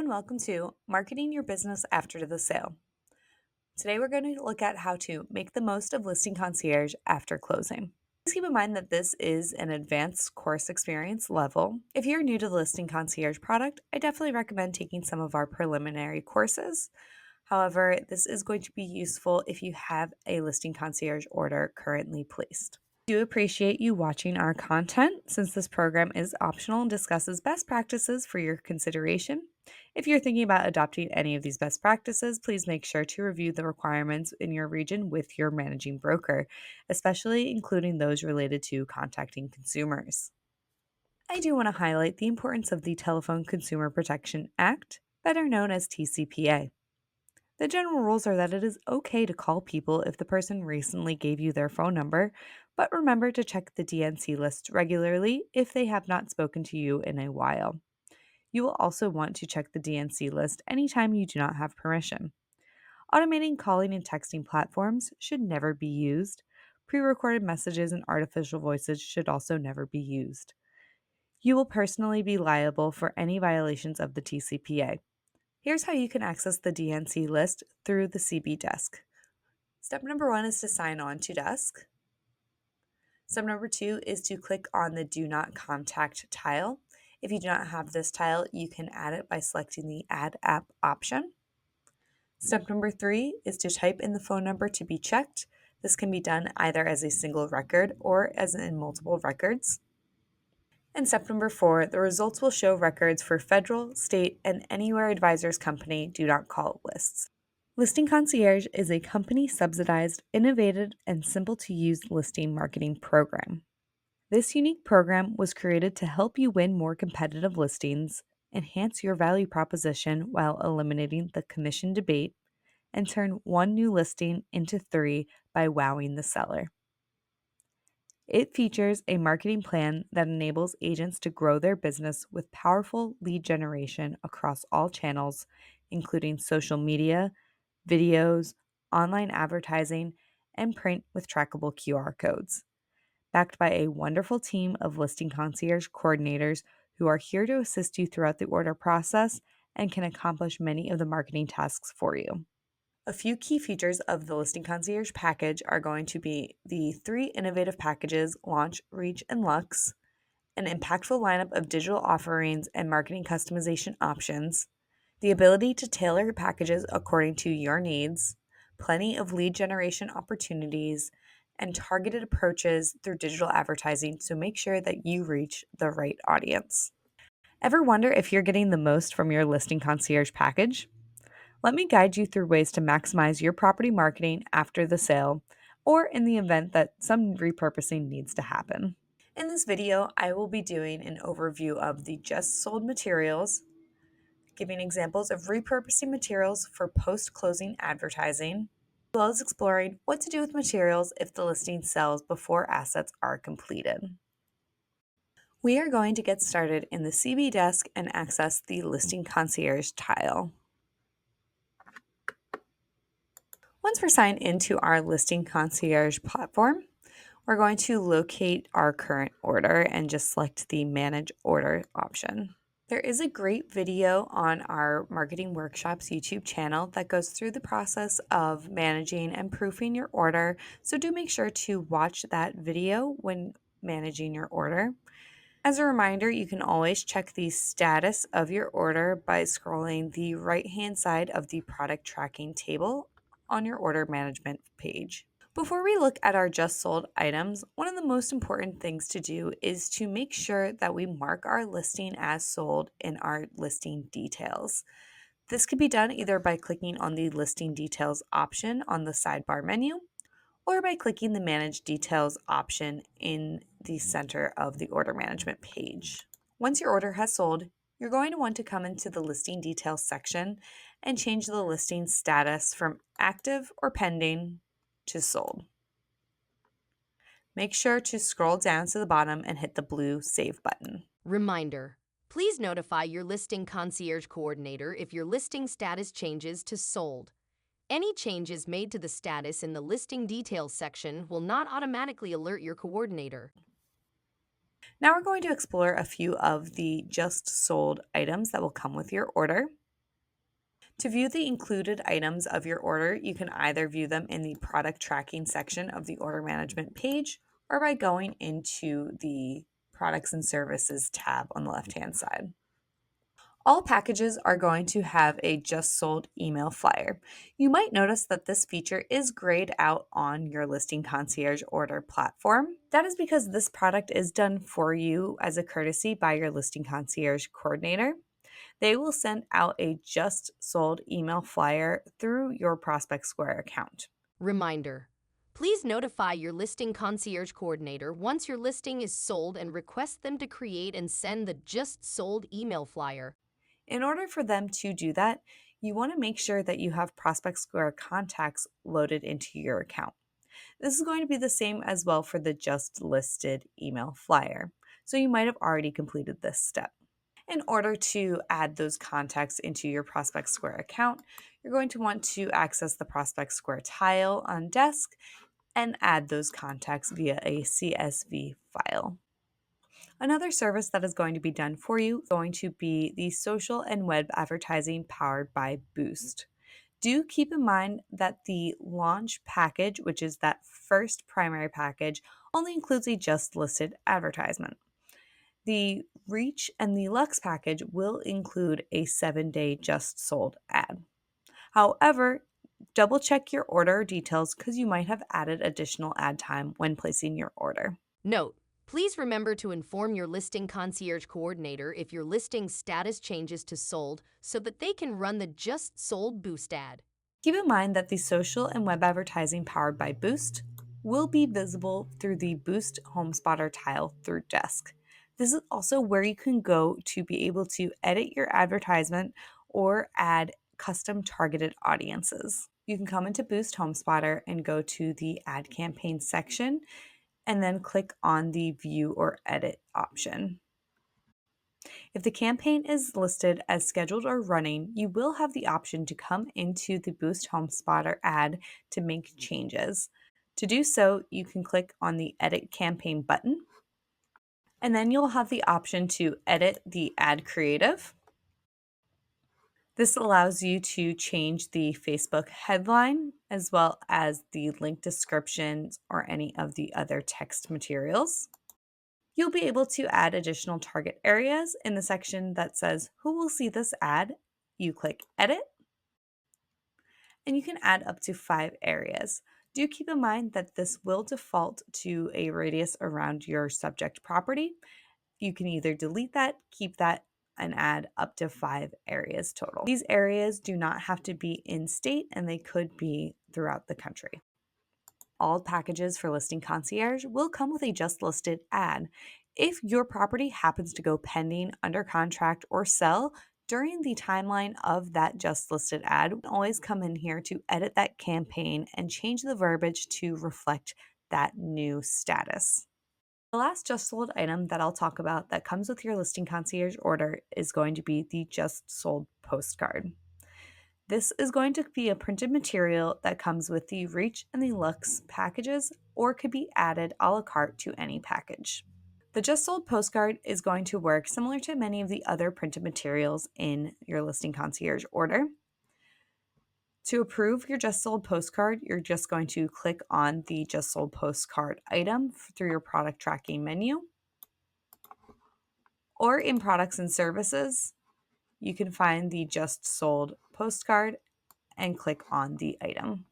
and welcome to Marketing Your Business After the Sale. Today we're going to look at how to make the most of Listing Concierge after closing. Please keep in mind that this is an advanced course experience level. If you're new to the Listing Concierge product, I definitely recommend taking some of our preliminary courses. However, this is going to be useful if you have a Listing Concierge order currently placed. I do appreciate you watching our content since this program is optional and discusses best practices for your consideration. If you're thinking about adopting any of these best practices, please make sure to review the requirements in your region with your managing broker, especially including those related to contacting consumers. I do want to highlight the importance of the Telephone Consumer Protection Act, better known as TCPA. The general rules are that it is okay to call people if the person recently gave you their phone number, but remember to check the DNC list regularly if they have not spoken to you in a while. You will also want to check the DNC list anytime you do not have permission. Automating calling and texting platforms should never be used. Pre-recorded messages and artificial voices should also never be used. You will personally be liable for any violations of the TCPA. Here's how you can access the DNC list through the CB desk. Step number 1 is to sign on to desk. Step number 2 is to click on the Do Not Contact tile. If you do not have this tile, you can add it by selecting the Add App option. Step number 3 is to type in the phone number to be checked. This can be done either as a single record or as in multiple records. And step number 4, the results will show records for federal, state, and anywhere advisor's company do not call lists. Listing Concierge is a company-subsidized, innovative, and simple-to-use listing marketing program. This unique program was created to help you win more competitive listings, enhance your value proposition while eliminating the commission debate, and turn one new listing into 3 by wowing the seller. It features a marketing plan that enables agents to grow their business with powerful lead generation across all channels, including social media, videos, online advertising, and print with trackable QR codes. Backed by a wonderful team of Listing Concierge coordinators who are here to assist you throughout the order process and can accomplish many of the marketing tasks for you. A few key features of the Listing Concierge package are going to be the 3 innovative packages, Launch, Reach, and Lux, an impactful lineup of digital offerings and marketing customization options, the ability to tailor your packages according to your needs, plenty of lead generation opportunities, and targeted approaches through digital advertising, so make sure that you reach the right audience. Ever wonder if you're getting the most from your Listing Concierge package? Let me guide you through ways to maximize your property marketing after the sale or in the event that some repurposing needs to happen. In this video, I will be doing an overview of the just sold materials, giving examples of repurposing materials for post-closing advertising, as well as exploring what to do with materials if the listing sells before assets are completed. We are going to get started in the CB desk and access the Listing Concierge tile. Once we're signed into our Listing Concierge platform, we're going to locate our current order and just select the Manage Order option. There is a great video on our Marketing Workshops YouTube channel that goes through the process of managing and proofing your order, so do make sure to watch that video when managing your order. As a reminder, you can always check the status of your order by scrolling the right-hand side of the product tracking table on your order management page. Before we look at our just sold items, one of the most important things to do is to make sure that we mark our listing as sold in our listing details. This can be done either by clicking on the listing details option on the sidebar menu or by clicking the Manage Details option in the center of the order management page. Once your order has sold, you're going to want to come into the listing details section and change the listing status from active or pending to sold. Make sure to scroll down to the bottom and hit the blue Save button. Reminder: please notify your Listing Concierge coordinator if your listing status changes to sold. Any changes made to the status in the listing details section will not automatically alert your coordinator. Now we're going to explore a few of the just sold items that will come with your order. To view the included items of your order, you can either view them in the product tracking section of the order management page or by going into the products and services tab on the left-hand side. All packages are going to have a just sold email flyer. You might notice that this feature is grayed out on your Listing Concierge order platform. That is because this product is done for you as a courtesy by your Listing Concierge coordinator. They will send out a just sold email flyer through your Prospect Square account. Reminder: please notify your listing concierge coordinator once your listing is sold and request them to create and send the just sold email flyer. In order for them to do that, you want to make sure that you have Prospect Square contacts loaded into your account. This is going to be the same as well for the just listed email flyer, so you might have already completed this step. In order to add those contacts into your Prospect Square account, you're going to want to access the Prospect Square tile on desk and add those contacts via a CSV file. Another service that is going to be done for you is going to be the social and web advertising powered by Boost. Do keep in mind that the launch package, which is that first primary package, only includes a just listed advertisement. The Reach and the Lux package will include a 7-day just sold ad. However, double check your order details because you might have added additional ad time when placing your order. Note: please remember to inform your listing concierge coordinator if your listing status changes to sold so that they can run the just sold boost ad. Keep in mind that the social and web advertising powered by Boost will be visible through the Boost HomeSpotter tile through Desk. This is also where you can go to be able to edit your advertisement or add custom targeted audiences. You can come into Boost HomeSpotter and go to the Ad Campaign section and then click on the View or Edit option. If the campaign is listed as scheduled or running, you will have the option to come into the Boost Home Spotter ad to make changes. To do so, you can click on the Edit Campaign button, and then you'll have the option to edit the ad creative. This allows you to change the Facebook headline as well as the link descriptions or any of the other text materials. You'll be able to add additional target areas in the section that says, "Who will see this ad?" You click Edit, and you can add up to 5 areas. Do keep in mind that this will default to a radius around your subject property. You can either delete that, keep that, and add up to 5 areas total. These areas do not have to be in state, and they could be throughout the country. All packages for Listing Concierge will come with a just listed ad. If your property happens to go pending, under contract, or sell during the timeline of that just listed ad, you can always come in here to edit that campaign and change the verbiage to reflect that new status. The last just sold item that I'll talk about that comes with your Listing Concierge order is going to be the just sold postcard. This is going to be a printed material that comes with the Reach and the Lux packages or could be added a la carte to any package. The just sold postcard is going to work similar to many of the other printed materials in your Listing Concierge order. To approve your just sold postcard, you're just going to click on the just sold postcard item through your product tracking menu. Or in products and services, you can find the just sold postcard and click on the item.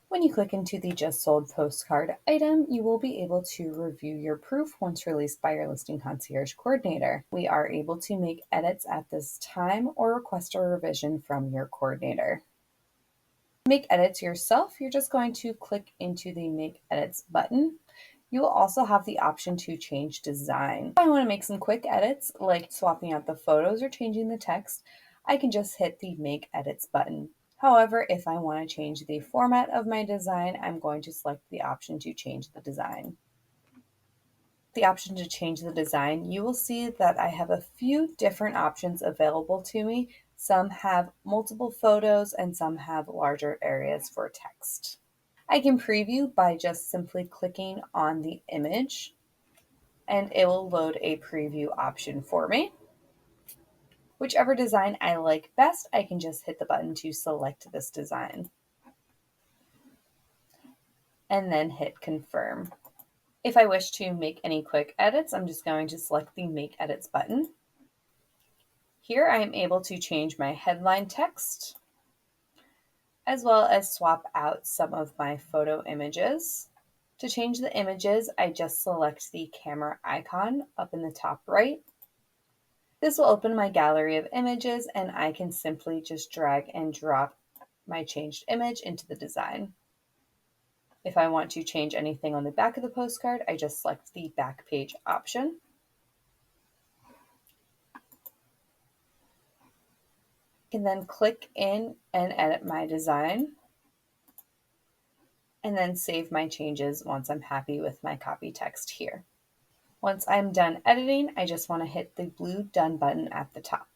When you click into the just sold postcard item, you will be able to review your proof once released by your Listing Concierge coordinator. We are able to make edits at this time or request a revision from your coordinator. To make edits yourself, you're just going to click into the Make Edits button. You will also have the option to change design. If I want to make some quick edits, like swapping out the photos or changing the text, I can just hit the Make Edits button. However, if I want to change the format of my design, I'm going to select the option to change the design. The option to change the design, you will see that I have a few different options available to me. Some have multiple photos and some have larger areas for text. I can preview by just simply clicking on the image and it will load a preview option for me. Whichever design I like best, I can just hit the button to select this design and then hit confirm. If I wish to make any quick edits, I'm just going to select the Make Edits button. Here I am able to change my headline text, as well as swap out some of my photo images. To change the images, I just select the camera icon up in the top right. This will open my gallery of images, and I can simply just drag and drop my changed image into the design. If I want to change anything on the back of the postcard, I just select the back page option. I can then click in and edit my design, and then save my changes once I'm happy with my copy text here. Once I'm done editing, I just want to hit the blue Done button at the top.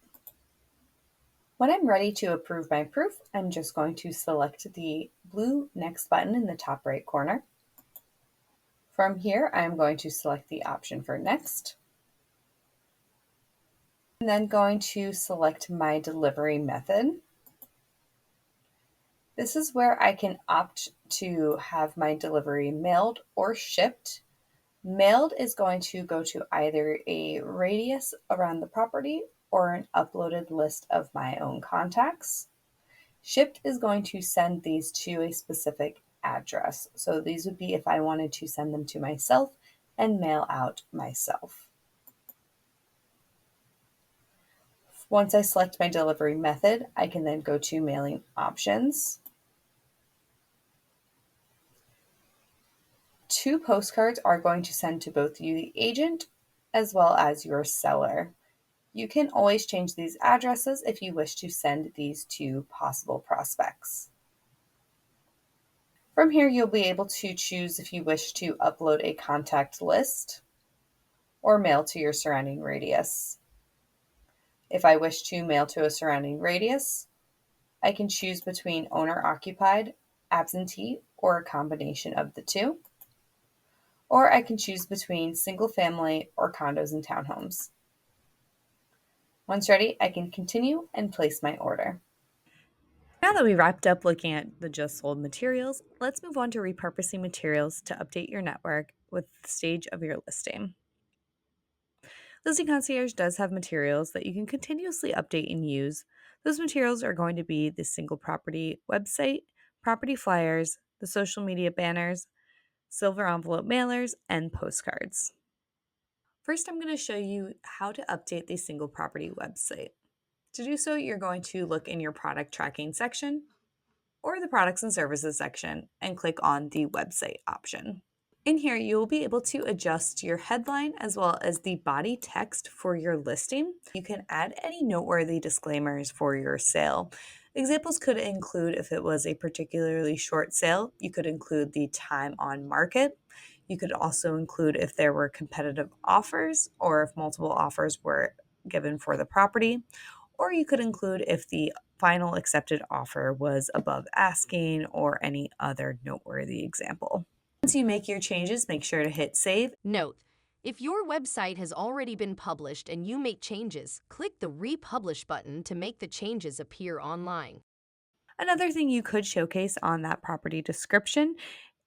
When I'm ready to approve my proof, I'm just going to select the blue Next button in the top right corner. From here, I'm going to select the option for Next, and then going to select my delivery method. This is where I can opt to have my delivery mailed or shipped. Mailed is going to go to either a radius around the property or an uploaded list of my own contacts. Shipped is going to send these to a specific address. So these would be if I wanted to send them to myself and mail out myself. Once I select my delivery method, I can then go to mailing options. 2 postcards are going to send to both you, the agent, as well as your seller. You can always change these addresses if you wish to send these to possible prospects. From here, you'll be able to choose if you wish to upload a contact list or mail to your surrounding radius. If I wish to mail to a surrounding radius, I can choose between owner-occupied, absentee, or a combination of the two. Or I can choose between single-family or condos and townhomes. Once ready, I can continue and place my order. Now that we wrapped up looking at the just sold materials, let's move on to repurposing materials to update your network with the stage of your listing. Listing Concierge does have materials that you can continuously update and use. Those materials are going to be the single property website, property flyers, the social media banners, silver envelope mailers, and postcards. First, I'm going to show you how to update the single property website. To do so, you're going to look in your product tracking section or the products and services section and click on the website option. In here, you will be able to adjust your headline as well as the body text for your listing. You can add any noteworthy disclaimers for your sale. Examples could include if it was a particularly short sale, you could include the time on market. You could also include if there were competitive offers or if multiple offers were given for the property. Or you could include if the final accepted offer was above asking or any other noteworthy example. Once you make your changes, make sure to hit save. Note, if your website has already been published and you make changes, click the Republish button to make the changes appear online. Another thing you could showcase on that property description,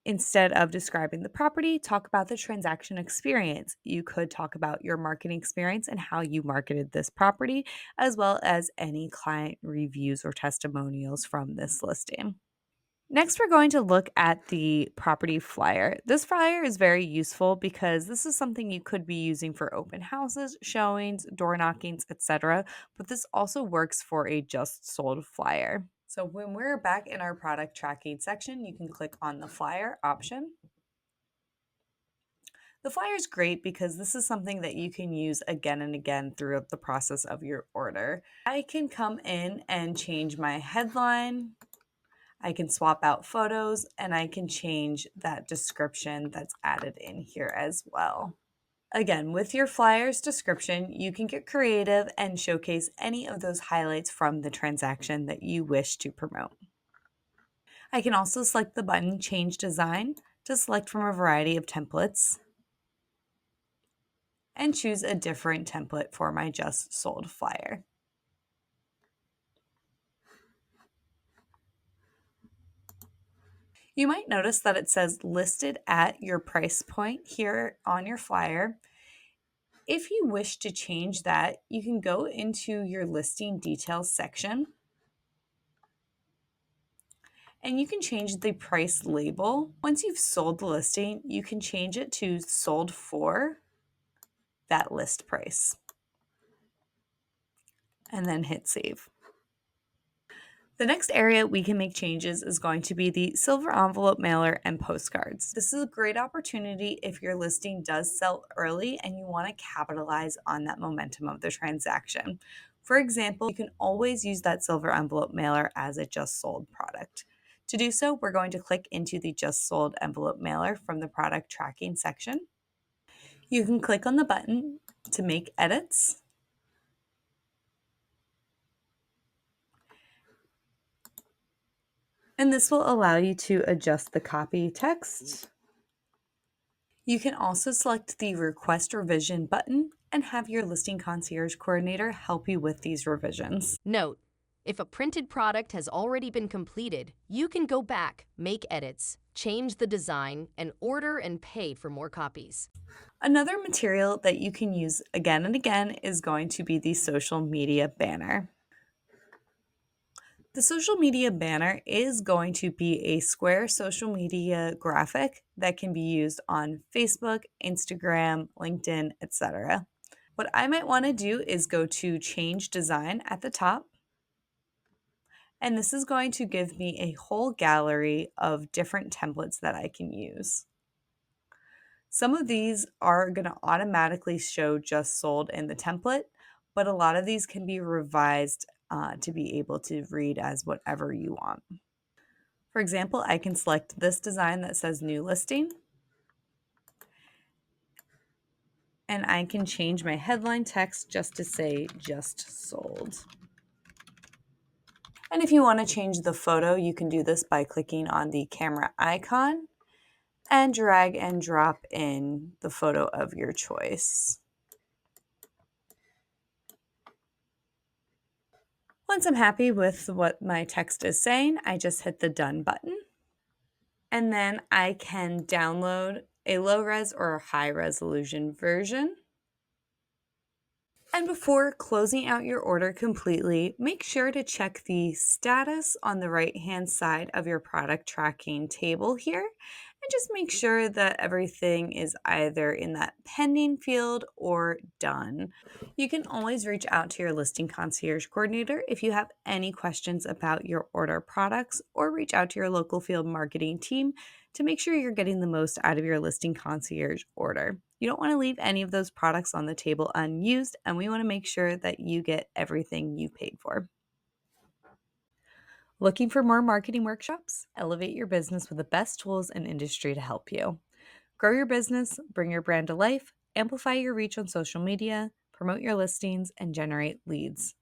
instead of describing the property, talk about the transaction experience. You could talk about your marketing experience and how you marketed this property, as well as any client reviews or testimonials from this listing. Next, we're going to look at the property flyer. This flyer is very useful because this is something you could be using for open houses, showings, door knockings, etc. But this also works for a just sold flyer. So when we're back in our product tracking section, you can click on the flyer option. The flyer is great because this is something that you can use again and again throughout the process of your order. I can come in and change my headline. I can swap out photos and I can change that description that's added in here as well. Again, with your flyer's description, you can get creative and showcase any of those highlights from the transaction that you wish to promote. I can also select the button Change Design to select from a variety of templates and choose a different template for my just sold flyer. You might notice that it says listed at your price point here on your flyer. If you wish to change that, you can go into your listing details section and you can change the price label. Once you've sold the listing, you can change it to sold for that list price and then hit save. The next area we can make changes is going to be the silver envelope mailer and postcards. This is a great opportunity if your listing does sell early and you want to capitalize on that momentum of the transaction. For example, you can always use that silver envelope mailer as a just sold product. To do so, we're going to click into the just sold envelope mailer from the product tracking section. You can click on the button to make edits. And this will allow you to adjust the copy text. You can also select the Request Revision button and have your Listing Concierge coordinator help you with these revisions. Note, if a printed product has already been completed, you can go back, make edits, change the design, and order and pay for more copies. Another material that you can use again and again is going to be the social media banner. The social media banner is going to be a square social media graphic that can be used on Facebook, Instagram, LinkedIn, etc. What I might want to do is go to Change Design at the top. And this is going to give me a whole gallery of different templates that I can use. Some of these are going to automatically show just sold in the template, but a lot of these can be revised to be able to read as whatever you want. For example, I can select this design that says new listing, and I can change my headline text just to say just sold. And if you want to change the photo, you can do this by clicking on the camera icon and drag and drop in the photo of your choice. Once I'm happy with what my text is saying, I just hit the done button. And then I can download a low res or a high resolution version. And before closing out your order completely, make sure to check the status on the right-hand side of your product tracking table here, and just make sure that everything is either in that pending field or done. You can always reach out to your listing concierge coordinator if you have any questions about your order products, or reach out to your local field marketing team to make sure you're getting the most out of your listing concierge order. You don't want to leave any of those products on the table unused, and we want to make sure that you get everything you paid for. Looking for more marketing workshops? Elevate your business with the best tools in industry to help you. Grow your business, bring your brand to life, amplify your reach on social media, promote your listings, and generate leads.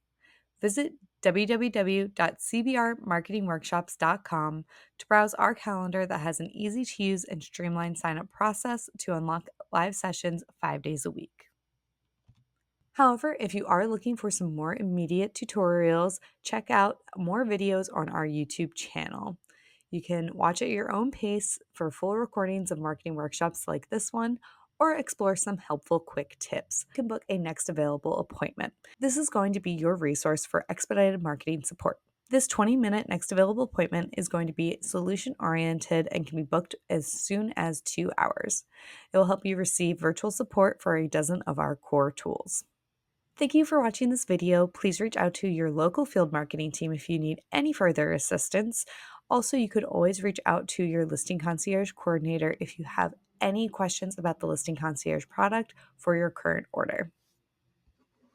Visit www.cbrmarketingworkshops.com to browse our calendar that has an easy-to-use and streamlined sign-up process to unlock live sessions 5 days a week. However, if you are looking for some more immediate tutorials, check out more videos on our YouTube channel. You can watch at your own pace for full recordings of marketing workshops like this one, or explore some helpful quick tips. You can book a next available appointment. This is going to be your resource for expedited marketing support. This 20-minute next available appointment is going to be solution-oriented and can be booked as soon as 2 hours. It will help you receive virtual support for a dozen of our core tools. Thank you for watching this video. Please reach out to your local field marketing team if you need any further assistance. Also, you could always reach out to your listing concierge coordinator if you have any questions about the listing concierge product for your current order.